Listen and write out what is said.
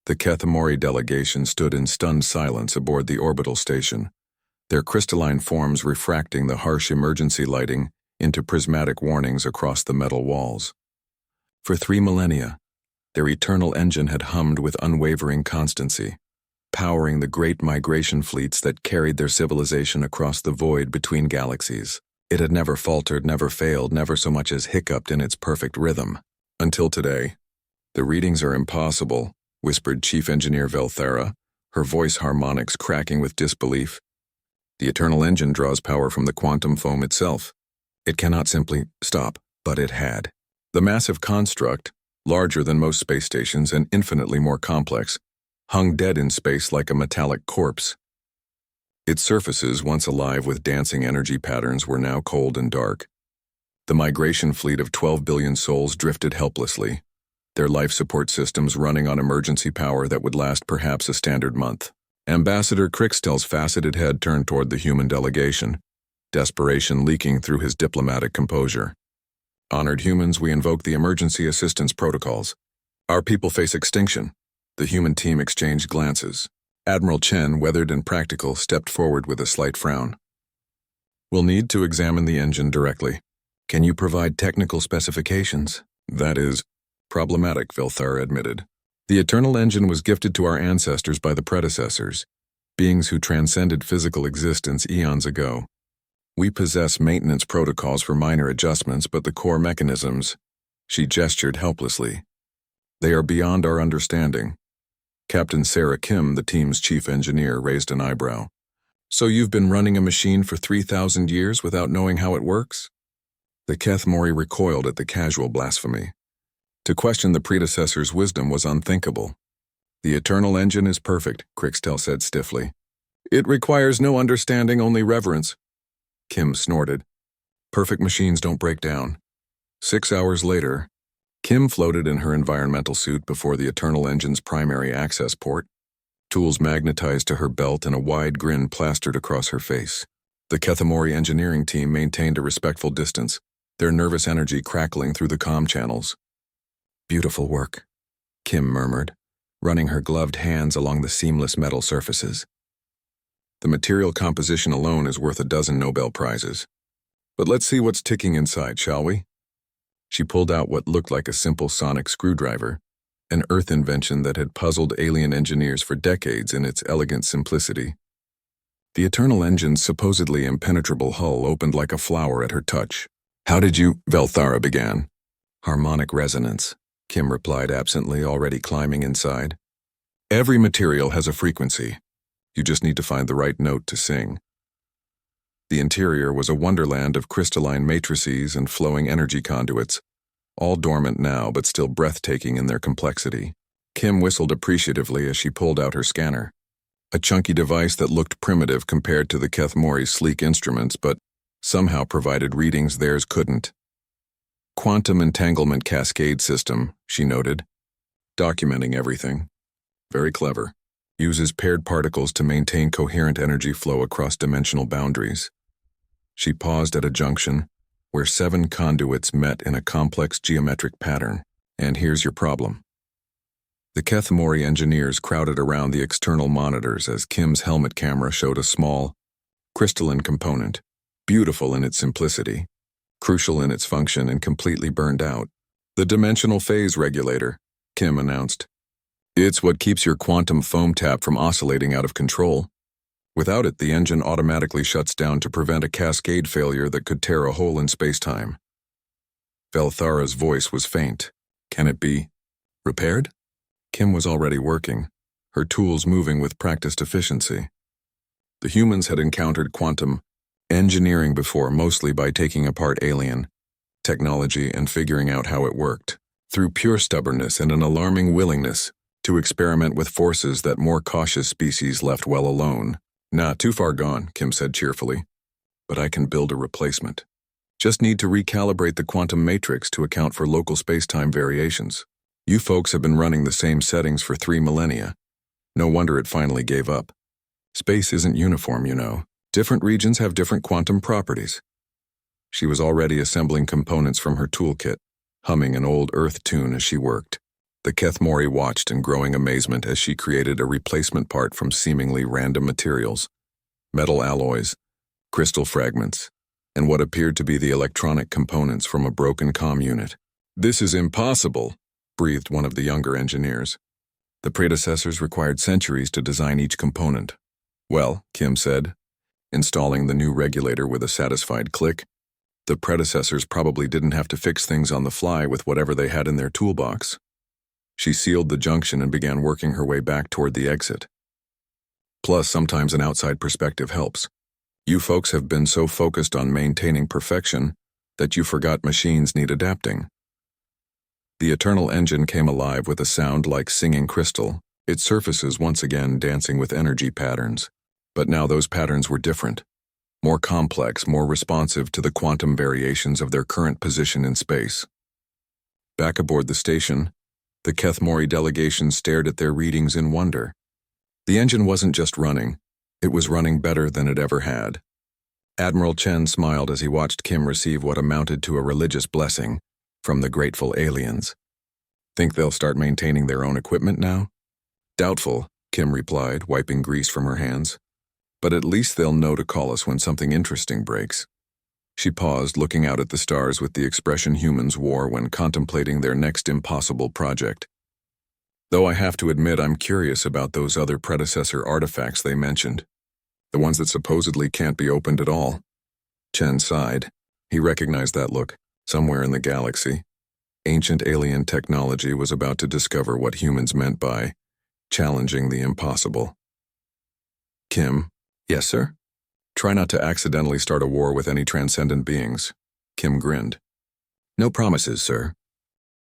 The Kethamori delegation stood in stunned silence aboard the orbital station, their crystalline forms refracting the harsh emergency lighting into prismatic warnings across the metal walls. For 3 millennia, their eternal engine had hummed with unwavering constancy, powering the great migration fleets that carried their civilization across the void between galaxies. It had never faltered, never failed, never so much as hiccuped in its perfect rhythm. Until today. "The readings are impossible," whispered Chief Engineer Velthara, her voice harmonics cracking with disbelief. "The eternal engine draws power from the quantum foam itself. It cannot simply stop," but it had. The massive construct, larger than most space stations and infinitely more complex, hung dead in space like a metallic corpse. Its surfaces, once alive with dancing energy patterns, were now cold and dark. The migration fleet of 12 billion souls drifted helplessly, their life support systems running on emergency power that would last perhaps a standard month. Ambassador Crixtel's faceted head turned toward the human delegation, desperation leaking through his diplomatic composure. "Honored humans, we invoke the emergency assistance protocols. Our people face extinction." The human team exchanged glances. Admiral Chen, weathered and practical, stepped forward with a slight frown. "We'll need to examine the engine directly. Can you provide technical specifications?" "That is problematic," Velthara admitted. "The eternal engine was gifted to our ancestors by the predecessors, beings who transcended physical existence eons ago. We possess maintenance protocols for minor adjustments, but the core mechanisms," she gestured helplessly, "they are beyond our understanding." Captain Sarah Kim, the team's chief engineer, raised an eyebrow. "So you've been running a machine for 3,000 years without knowing how it works?" The Kethamori recoiled at the casual blasphemy. To question the predecessor's wisdom was unthinkable. "The eternal engine is perfect," Crixtel said stiffly. "It requires no understanding, only reverence." Kim snorted. "Perfect machines don't break down." 6 hours later, Kim floated in her environmental suit before the eternal engine's primary access port, tools magnetized to her belt and a wide grin plastered across her face. The Kethamori engineering team maintained a respectful distance, their nervous energy crackling through the comm channels. "Beautiful work," Kim murmured, running her gloved hands along the seamless metal surfaces. "The material composition alone is worth a dozen Nobel Prizes. But let's see what's ticking inside, shall we?" She pulled out what looked like a simple sonic screwdriver, an Earth invention that had puzzled alien engineers for decades in its elegant simplicity. The eternal engine's supposedly impenetrable hull opened like a flower at her touch. "How did you—" Velthara began. "Harmonic resonance," Kim replied absently, already climbing inside. "Every material has a frequency. You just need to find the right note to sing." The interior was a wonderland of crystalline matrices and flowing energy conduits, all dormant now but still breathtaking in their complexity. Kim whistled appreciatively as she pulled out her scanner, a chunky device that looked primitive compared to the Kethamori's sleek instruments but somehow provided readings theirs couldn't. "Quantum entanglement cascade system," she noted, documenting everything. "Very clever. Uses paired particles to maintain coherent energy flow across dimensional boundaries." She paused at a junction where 7 conduits met in a complex geometric pattern. "And here's your problem." The Kethamori engineers crowded around the external monitors as Kim's helmet camera showed a small, crystalline component, beautiful in its simplicity, crucial in its function and completely burned out. "The dimensional phase regulator," Kim announced. "It's what keeps your quantum foam tap from oscillating out of control. Without it, the engine automatically shuts down to prevent a cascade failure that could tear a hole in space-time." Velthara's voice was faint. "Can it be repaired?" Kim was already working, her tools moving with practiced efficiency. The humans had encountered quantum engineering before, mostly by taking apart alien technology and figuring out how it worked, through pure stubbornness and an alarming willingness to experiment with forces that more cautious species left well alone. "Not too far gone," Kim said cheerfully. "But I can build a replacement. Just need to recalibrate the quantum matrix to account for local space-time variations. You folks have been running the same settings for 3 millennia. No wonder it finally gave up. Space isn't uniform, you know. Different regions have different quantum properties." She was already assembling components from her toolkit, humming an old Earth tune as she worked. The Kethmori watched in growing amazement as she created a replacement part from seemingly random materials, metal alloys, crystal fragments, and what appeared to be the electronic components from a broken comm unit. "This is impossible," breathed one of the younger engineers. "The predecessors required centuries to design each component." "Well," Kim said, installing the new regulator with a satisfied click, "the predecessors probably didn't have to fix things on the fly with whatever they had in their toolbox." She sealed the junction and began working her way back toward the exit. "Plus, sometimes an outside perspective helps. You folks have been so focused on maintaining perfection that you forgot machines need adapting." The eternal engine came alive with a sound like singing crystal, its surfaces once again dancing with energy patterns. But now those patterns were different, more complex, more responsive to the quantum variations of their current position in space. Back aboard the station, the Kethmori delegation stared at their readings in wonder. The engine wasn't just running, it was running better than it ever had. Admiral Chen smiled as he watched Kim receive what amounted to a religious blessing from the grateful aliens. "Think they'll start maintaining their own equipment now?" "Doubtful," Kim replied, wiping grease from her hands. "But at least they'll know to call us when something interesting breaks." She paused, looking out at the stars with the expression humans wore when contemplating their next impossible project. "Though I have to admit I'm curious about those other predecessor artifacts they mentioned. The ones that supposedly can't be opened at all." Chen sighed. He recognized that look. Somewhere in the galaxy, ancient alien technology was about to discover what humans meant by challenging the impossible. "Kim." "Yes, sir?" "Try not to accidentally start a war with any transcendent beings." Kim grinned. "No promises, sir.